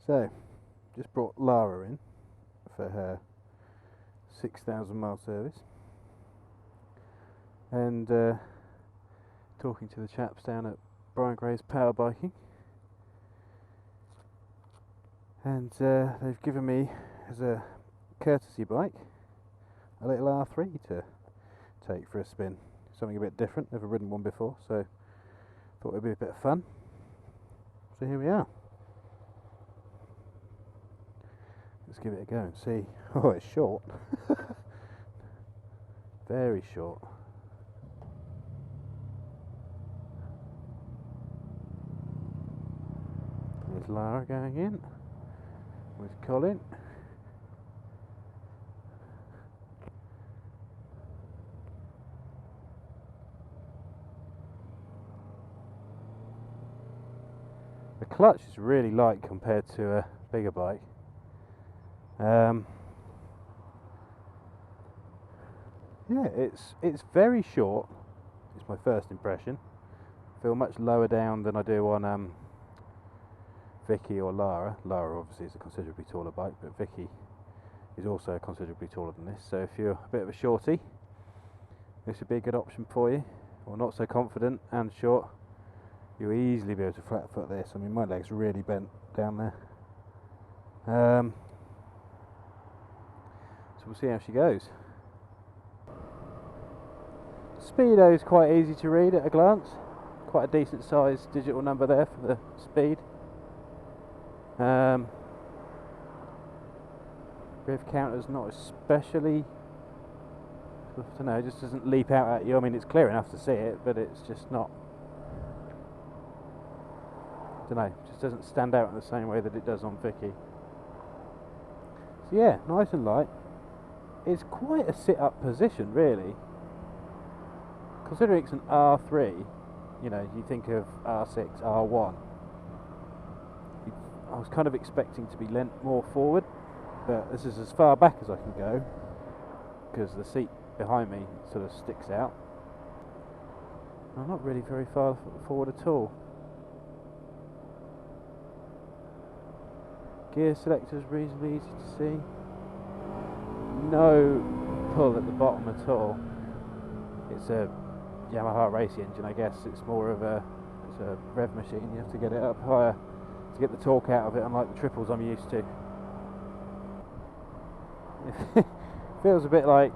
So, just brought Lara in for her 6,000 mile service, and talking to the chaps down at Brian Gray's Powerbiking, and they've given me as a courtesy bike a little R3 to take for a spin. Something a bit different, never ridden one before, so thought it'd be a bit of fun. So here we are. Let's give it a go and see. Oh, it's short. Very short. There's Lara going in with Colin. The clutch is really light compared to a bigger bike. Yeah, it's very short. It's my first impression. I feel much lower down than I do on Vicky or Lara. Lara obviously is a considerably taller bike, but Vicky is also considerably taller than this. So if you're a bit of a shorty, this would be a good option for you. Or not so confident and short, you'll easily be able to flat foot this. I mean, my leg's really bent down there. So we'll see how she goes. Speedo is quite easy to read at a glance. Quite a decent sized digital number there for the speed. Rev counter's not especially, I don't know, it just doesn't leap out at you. I mean, it's clear enough to see it, but it's just not, I don't know, it just doesn't stand out in the same way that it does on Vicky. So yeah, nice and light. It's quite a sit-up position, really. Considering it's an R3, you know, you think of R6, R1. I was kind of expecting to be lent more forward, but this is as far back as I can go because the seat behind me sort of sticks out. I'm not really very far forward at all. Gear selector is reasonably easy to see. No pull at the bottom at all. It's a Yamaha racing engine, I guess. It's more of a rev machine. You have to get it up higher to get the torque out of it, unlike the triples I'm used to. It feels a bit like,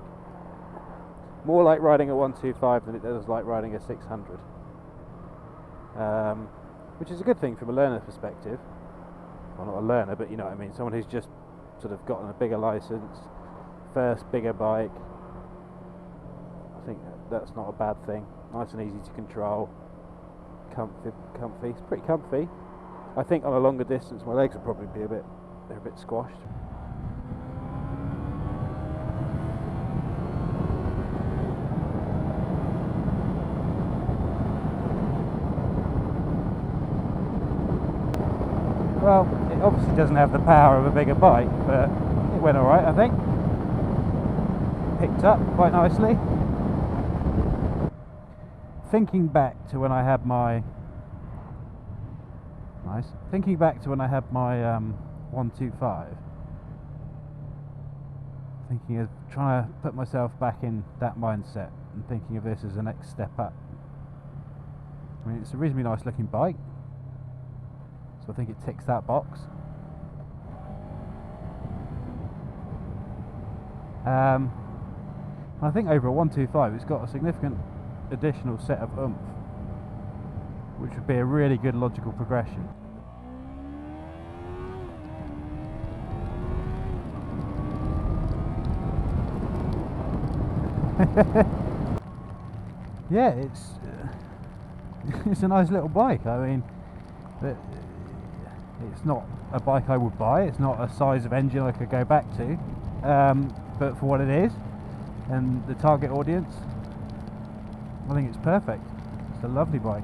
more like riding a 125 than it does like riding a 600. Which is a good thing from a learner perspective. Well, not a learner, but you know what I mean, someone who's just sort of gotten a bigger license, first bigger bike. I think that's not a bad thing. Nice and easy to control. Comfy. It's pretty comfy. I think on a longer distance my legs will probably be they're a bit squashed. Well, it obviously doesn't have the power of a bigger bike, but it went alright, I think. Picked up quite nicely. Thinking back to when I had my 125, thinking of trying to put myself back in that mindset and thinking of this as the next step up. I mean, it's a reasonably nice looking bike, so I think it ticks that box. I think over a 125 it's got a significant additional set of oomph, which would be a really good logical progression. Yeah, it's a nice little bike. I mean, it's not a bike I would buy. It's not a size of engine I could go back to, but for what it is and the target audience, I think it's perfect. It's a lovely bike.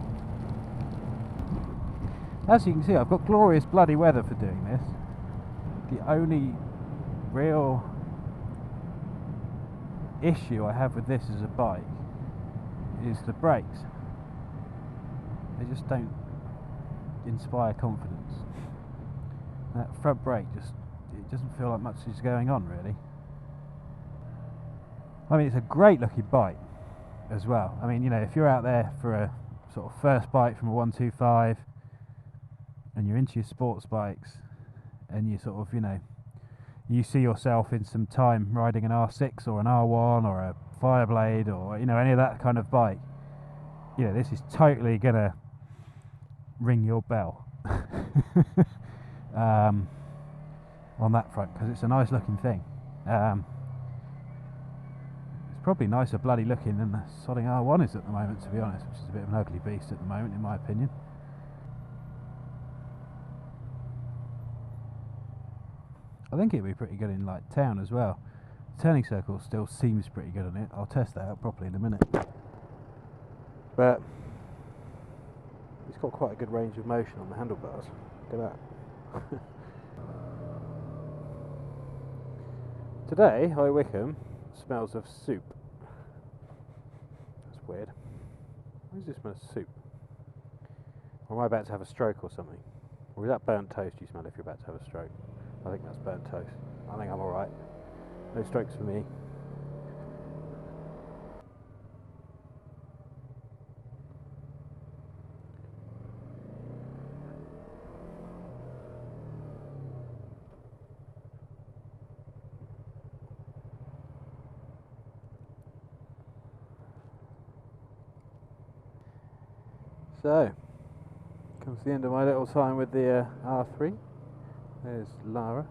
As you can see, I've got glorious bloody weather for doing this. The only real issue I have with this as a bike is the brakes. They just don't inspire confidence. That front brake it doesn't feel like much is going on really. I mean, it's a great looking bike as well. I mean, you know, if you're out there for a sort of first bike from a 125 and you're into your sports bikes and you sort of, you know, you see yourself in some time riding an R6 or an R1 or a Fireblade or, you know, any of that kind of bike, you know, this is totally gonna ring your bell on that front, because it's a nice looking thing. It's probably nicer bloody looking than the sodding R1 is at the moment, to be honest, which is a bit of an ugly beast at the moment in my opinion. I think it'd be pretty good in like town as well. Turning circle still seems pretty good on it. I'll test that out properly in a minute. But it's got quite a good range of motion on the handlebars. Look at that. Today, High Wycombe smells of soup. That's weird. Why does it smell of soup? Or am I about to have a stroke or something? Or is that burnt toast you smell if you're about to have a stroke? I think that's burnt toast. I think I'm alright. No strokes for me. So, comes the end of my little time with the R3. There's Lara.